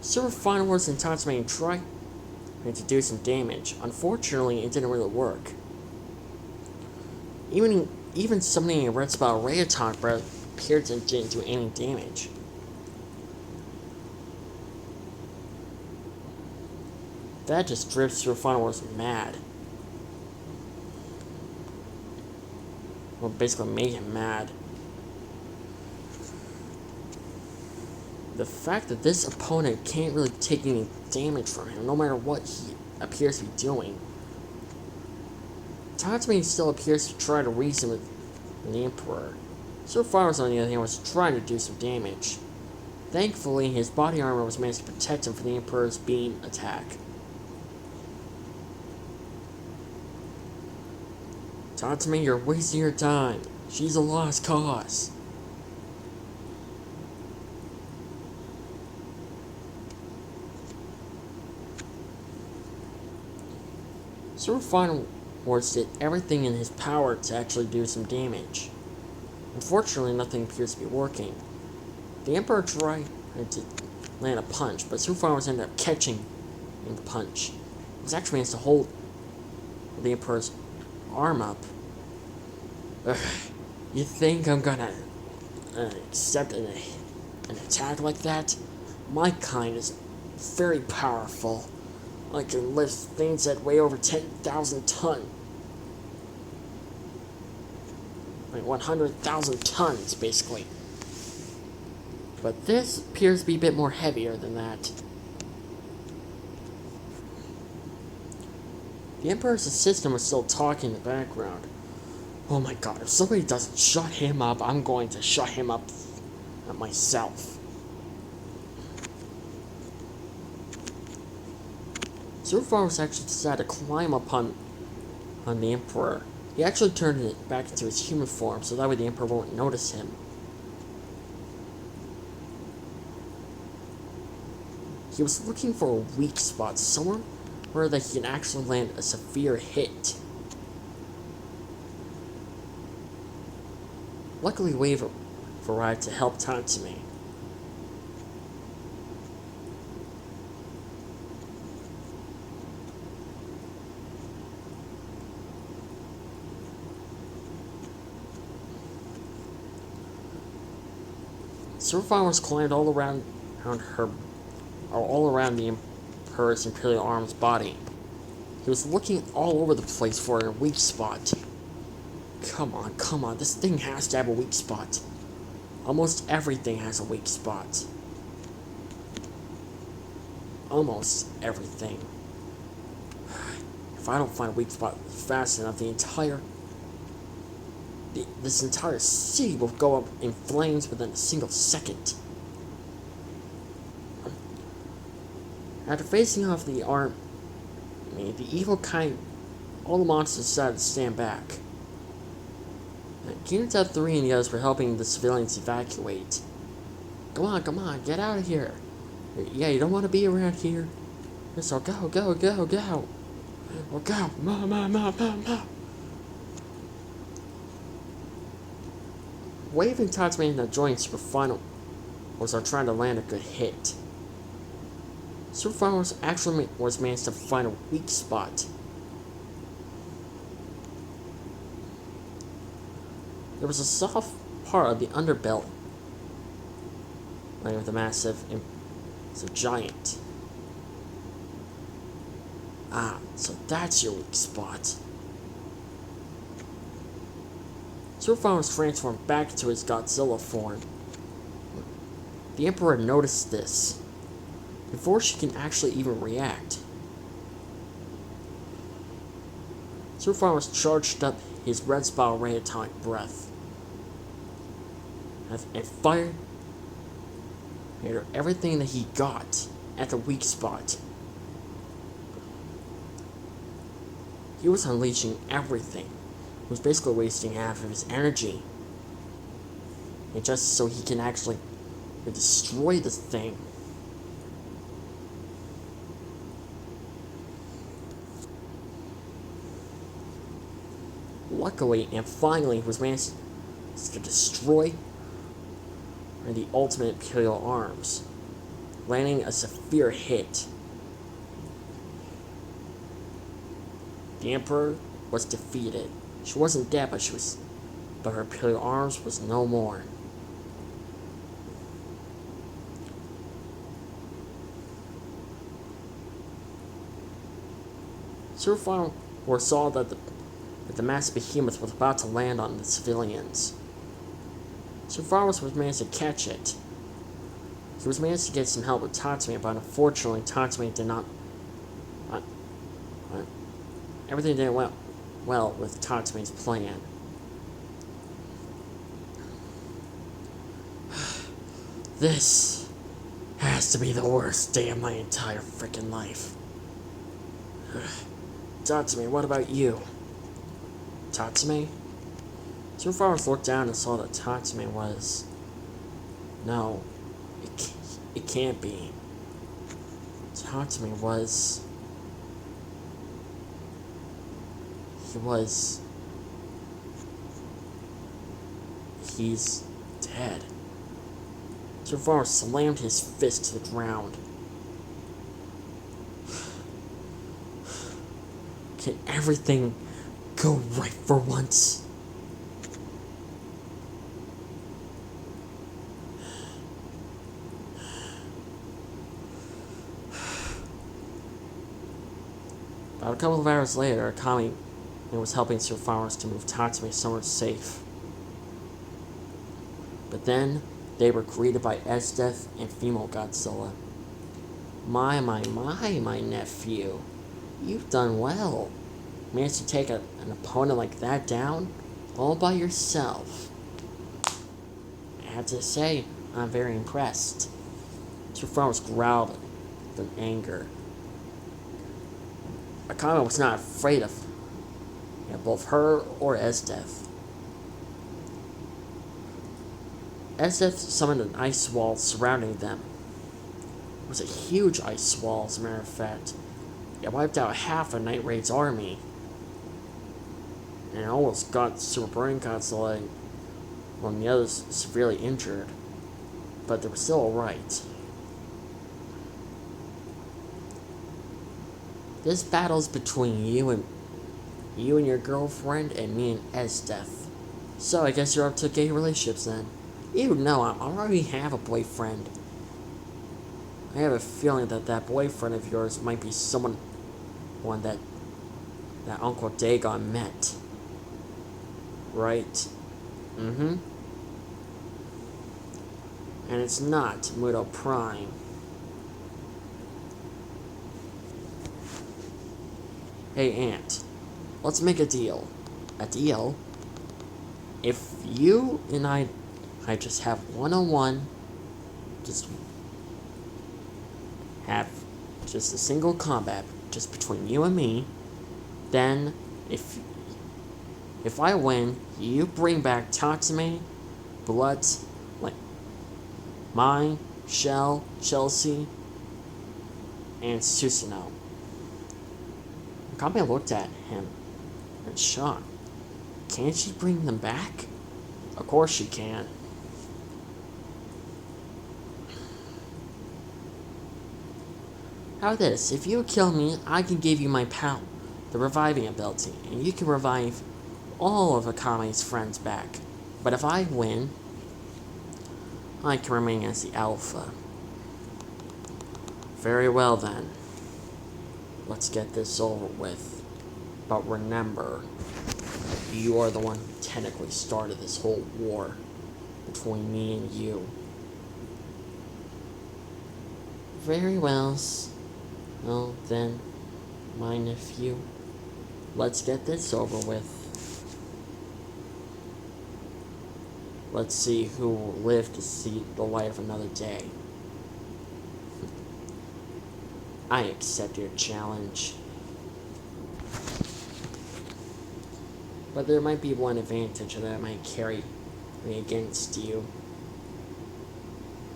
Super Final Wars and Tatsumane tried to do some damage. Unfortunately, it didn't really work. Even summoning a red spell ray attack breath appeared to didn't do any damage. That just drifts Super Final Wars mad. Well, basically made him mad. The fact that this opponent can't really take any damage from him, no matter what he appears to be doing. Tatsumane still appears to try to reason with the Emperor. Super Final Wars, on the other hand, was trying to do some damage. Thankfully, his body armor was managed to protect him from the Emperor's beam attack. Tatsumane, you're wasting your time. She's a lost cause. Super Final Wars did everything in his power to actually do some damage. Unfortunately, nothing appears to be working. The Emperor tried to land a punch, but Super Final Wars ended up catching the punch. He was actually managed to hold the Emperor's arm up. Ugh, you think I'm gonna accept an attack like that? My kind is very powerful. I can lift things that weigh over 10,000 tons. Like 100,000 tons, basically. But this appears to be a bit more heavier than that. The Emperor's assistant was still talking in the background. Oh my god, if somebody doesn't shut him up, I'm going to shut him up myself. Super Final Wars actually decided to climb upon the Emperor. He actually turned it back into his human form, so that way the Emperor won't notice him. He was looking for a weak spot, somewhere where that he can actually land a severe hit. Luckily, Wave arrived to help Tatsumane. Super Final Wars climbed all around the Emperor's Imperial Arm's body. He was looking all over the place for a weak spot. Come on, this thing has to have a weak spot. Almost everything has a weak spot. Almost everything. If I don't find a weak spot fast enough, this entire city will go up in flames within a single second. After facing off the army, the evil kind, all the monsters decided to stand back. Unit 3 and the others were helping the civilians evacuate. Come on, get out of here. Yeah, you don't want to be around here. So go. Or go, ma. Wave and Tatsumane that joined Super Final Wars are trying to land a good hit. Super Final Wars actually was managed to find a weak spot. There was a soft part of the underbelly, like with a massive, it's a giant. Ah, so that's your weak spot. Super Final Wars transformed back into his Godzilla form. The Emperor noticed this before she can actually even react. Super Final Wars charged up his red spiral ray atomic breath and fired everything that he got at the weak spot. He was unleashing everything. He was basically wasting half of his energy. And just so he can actually destroy this thing. Luckily and finally, he was managed to destroy the ultimate Imperial arms. landing a severe hit. The Emperor was defeated. She wasn't dead, but her imperial arms was no more. Sir foresaw that the massive behemoth was about to land on the civilians. Sir Farwas was managed to catch it. He was managed to get some help with Tatsumi, but unfortunately Tatsumi did not... everything didn't went well with Tatsumi's plan. This has to be the worst day of my entire freaking life. Tatsumi, what about you? Tatsumi? Sir Farwas looked down and saw that Tatsumi was... No, it can't be. Tatsumi was... He's dead. Sir Farwas slammed his fist to the ground. Can everything go right for once? About a couple of hours later, akame was helping Sir Farwas to move Tatsumi somewhere safe. But then, they were greeted by Esdeath and female Godzilla. My nephew. You've done well. Managed to take an opponent like that down all by yourself. I have to say, I'm very impressed. Sir Farwas growled with anger. Akame was not afraid of both her or Esdeath. Esdeath summoned an ice wall surrounding them. It was a huge ice wall, as a matter of fact. It wiped out half of Night Raid's army. And it almost got Super Burning Godzilla, while the others severely injured. But they were still alright. This battle's between you and your girlfriend and me and Esdeath. So I guess you're up to gay relationships then. You know, I already have a boyfriend. I have a feeling that boyfriend of yours might be someone that Uncle Dagon met. Right? Mm-hmm. And it's not Muto Prime. Hey, Aunt. Let's make a deal. A deal? If you and I just have one-on-one, just have just a single combat just between you and me, then if I win, you bring back Tatsumi, Blood, like mine, Shell, Chelsea, and Susanoo. Akame looked at him in shock. Can't she bring them back? Of course she can. How about this? If you kill me, I can give you my power, the reviving ability, and you can revive all of Akame's friends back. But if I win, I can remain as the Alpha. Very well then. Let's get this over with. But remember, you are the one who technically started this whole war between me and you. Very well. Well then, my nephew, let's get this over with. Let's see who will live to see the light of another day. I accept your challenge. But there might be one advantage that might carry me against you.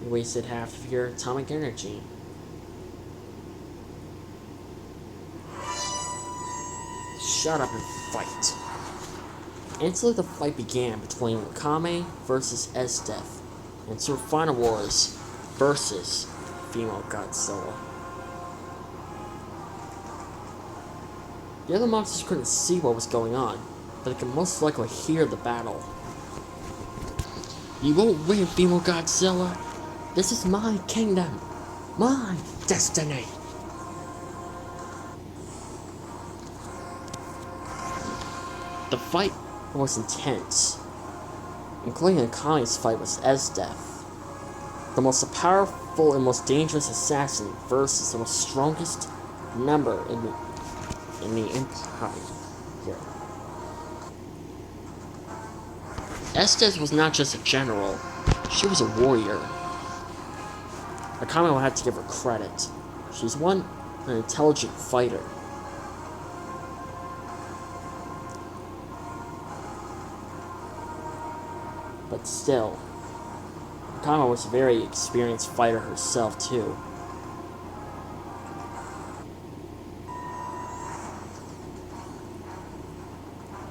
You wasted half of your atomic energy. Shut up and fight. Instantly the fight began between Akame versus Esdeath and Sir Final Wars versus female Godzilla. The other monsters couldn't see what was going on, but they could most likely hear the battle. You won't win, female Godzilla. This is my kingdom, my destiny. The fight was intense, including Akame's fight with Esdeath, the most powerful and most dangerous assassin versus the most strongest member in the Empire. Here. Esdeath was not just a general, she was a warrior. Akame will have to give her credit. She's an intelligent fighter. But still, Akame was a very experienced fighter herself, too.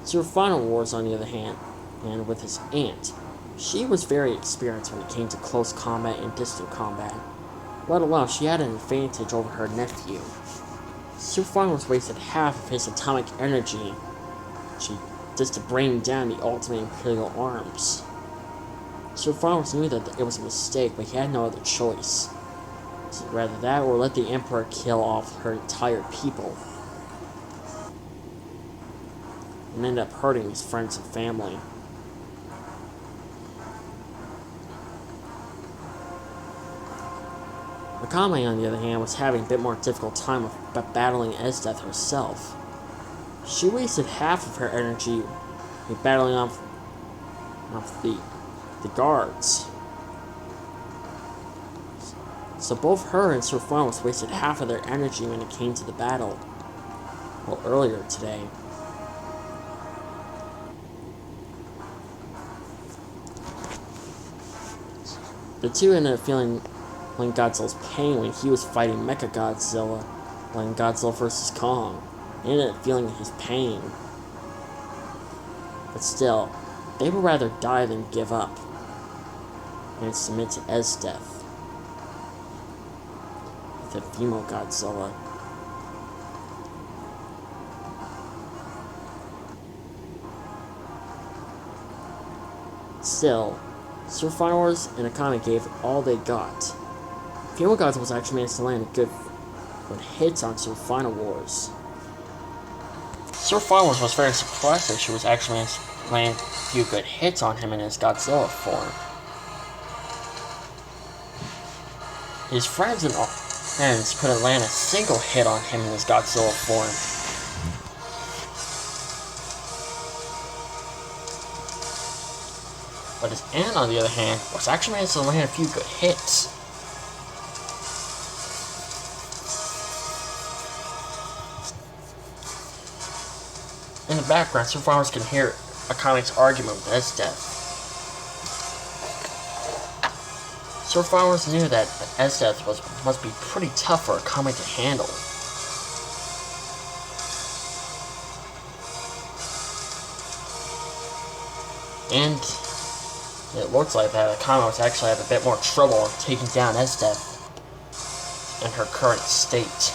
Sir Final Wars, on the other hand, and with his aunt, she was very experienced when it came to close combat and distant combat. Let alone, she had an advantage over her nephew. Sir Final Wars wasted half of his atomic energy just to bring down the ultimate Imperial arms. Sir Farmers knew that it was a mistake, but he had no other choice. So rather that or let the Emperor kill off her entire people. And end up hurting his friends and family. Akame, on the other hand, was having a bit more difficult time with battling Esdeath herself. She wasted half of her energy battling off the guards. So both her and Sir Farmers wasted half of their energy when it came to the battle. Well, earlier today. The two ended up feeling Godzilla's pain when he was fighting Mecha Godzilla, when Godzilla vs. Kong. They ended up feeling his pain. But still, they would rather die than give up and submit to Esdeath, the female Godzilla. Still, Sir Firewars and Akame gave all they got. Female Godzilla was actually managed to land a good hits on Sir Final Wars. Sir Final Wars was very surprised that she was actually managed to land a few good hits on him in his Godzilla form. His friends and couldn't land a single hit on him in his Godzilla form. But his aunt, on the other hand, was actually managed to land a few good hits. In the background, Sir Farmers can hear Akame's argument with Esdeath. Sir Farmers knew that Esdeath must be pretty tough for Akame to handle. And it looks like that Akame was actually having a bit more trouble taking down Esdeath in her current state.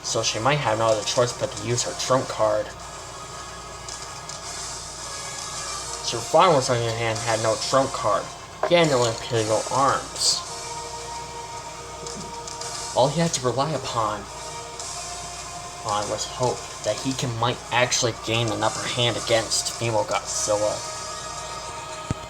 So she might have no other choice but to use her trump card. Sir Farmers, on the other hand, had no trump card. He had no Imperial arms. All he had to rely upon was hope that he might actually gain an upper hand against female Godzilla.